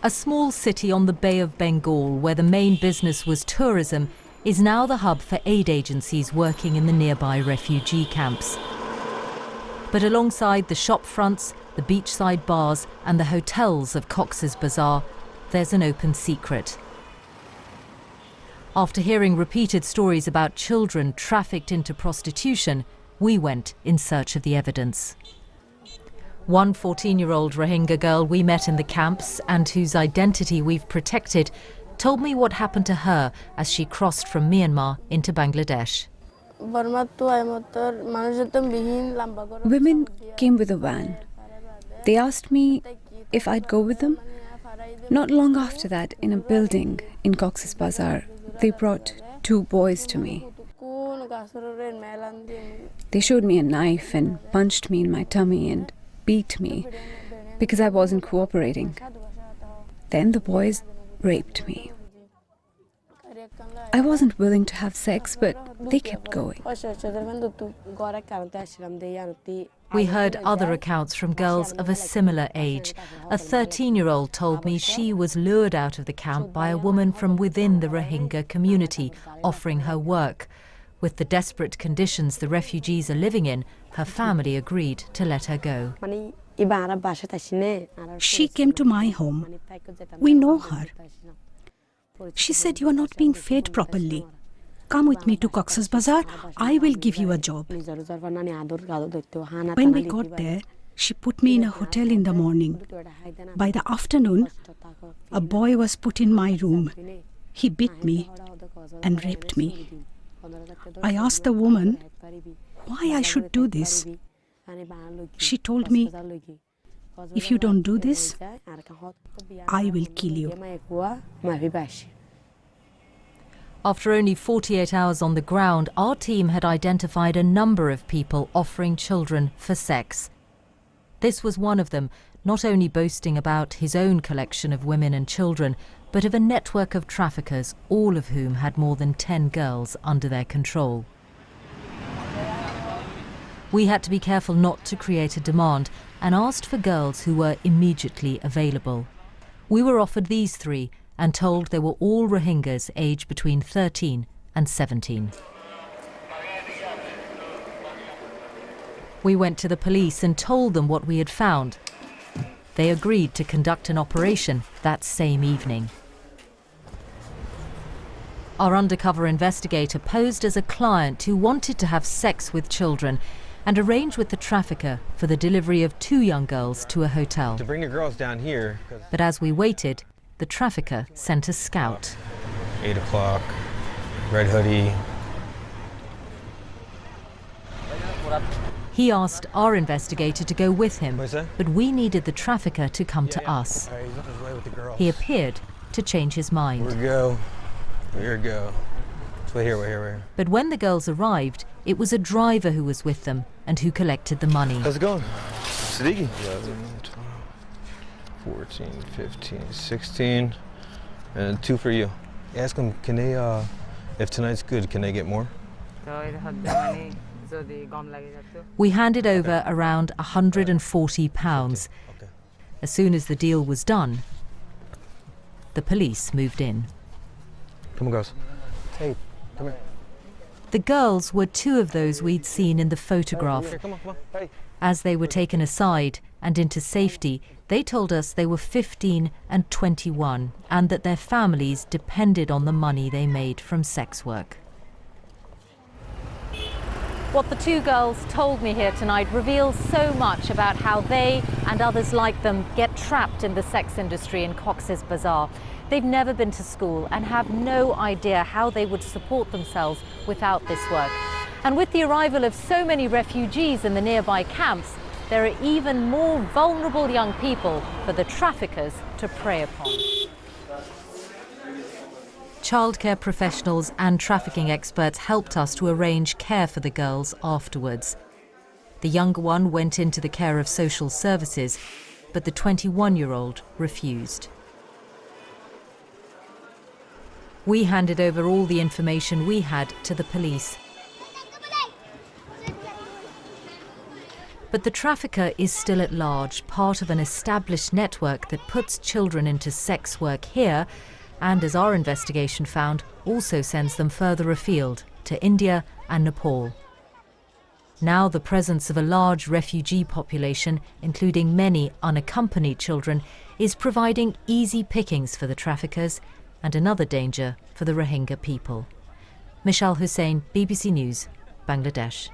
A small city on the Bay of Bengal, where the main business was tourism, is now the hub for aid agencies working in the nearby refugee camps. But alongside the shop fronts, the beachside bars and the hotels of Cox's Bazar, there's an open secret. After hearing repeated stories about children trafficked into prostitution, we went in search of the evidence. One 14-year-old Rohingya girl we met in the camps and whose identity we've protected told me what happened to her as she crossed from Myanmar into Bangladesh. Women came with a van. They asked me if I'd go with them. Not long after that, in a building in Cox's Bazar, they brought two boys to me. They showed me a knife and punched me in my tummy and beat me because I wasn't cooperating. Then the boys raped me. I wasn't willing to have sex, but they kept going. We heard other accounts from girls of a similar age. A 13-year-old told me she was lured out of the camp by a woman from within the Rohingya community, offering her work. With the desperate conditions the refugees are living in, her family agreed to let her go. She came to my home. We know her. She said, "You are not being fed properly. Come with me to Cox's Bazar. I will give you a job." When we got there, she put me in a hotel in the morning. By the afternoon, a boy was put in my room. He beat me and raped me. I asked the woman why I should do this. She told me, "If you don't do this, I will kill you." After only 48 hours on the ground, our team had identified a number of people offering children for sex. This was one of them, not only boasting about his own collection of women and children, but of a network of traffickers, all of whom had more than 10 girls under their control. We had to be careful not to create a demand and asked for girls who were immediately available. We were offered these three and told they were all Rohingyas aged between 13 and 17. We went to the police and told them what we had found. They agreed to conduct an operation that same evening. Our undercover investigator posed as a client who wanted to have sex with children and arranged with the trafficker for the delivery of 2 young girls to a hotel. To bring your girls down here. But as we waited, the trafficker sent a scout. 8 o'clock, red hoodie. He asked our investigator to go with him, but we needed the trafficker to come to us. He appeared to change his mind. Here we go. Wait here. But when the girls arrived, it was a driver who was with them and who collected the money. How's it going? Siddiqui. 11, 12, 14, 15, 16, and 2 for you. Ask them, can they, if tonight's good, can they get more? We handed over around £140. As soon as the deal was done, the police moved in. Come on, girls. Hey, come here. The girls were 2 of those we'd seen in the photograph. Come on. Hey. As they were taken aside and into safety, they told us they were 15 and 21 and that their families depended on the money they made from sex work. What the 2 girls told me here tonight reveals so much about how they and others like them get trapped in the sex industry in Cox's Bazar. They've never been to school and have no idea how they would support themselves without this work. And with the arrival of so many refugees in the nearby camps, there are even more vulnerable young people for the traffickers to prey upon. Childcare professionals and trafficking experts helped us to arrange care for the girls afterwards. The younger one went into the care of social services, but the 21-year-old refused. We handed over all the information we had to the police. But the trafficker is still at large, part of an established network that puts children into sex work here and, as our investigation found, also sends them further afield to India and Nepal. Now the presence of a large refugee population, including many unaccompanied children, is providing easy pickings for the traffickers and another danger for the Rohingya people. Mishal Hussain, BBC News, Bangladesh.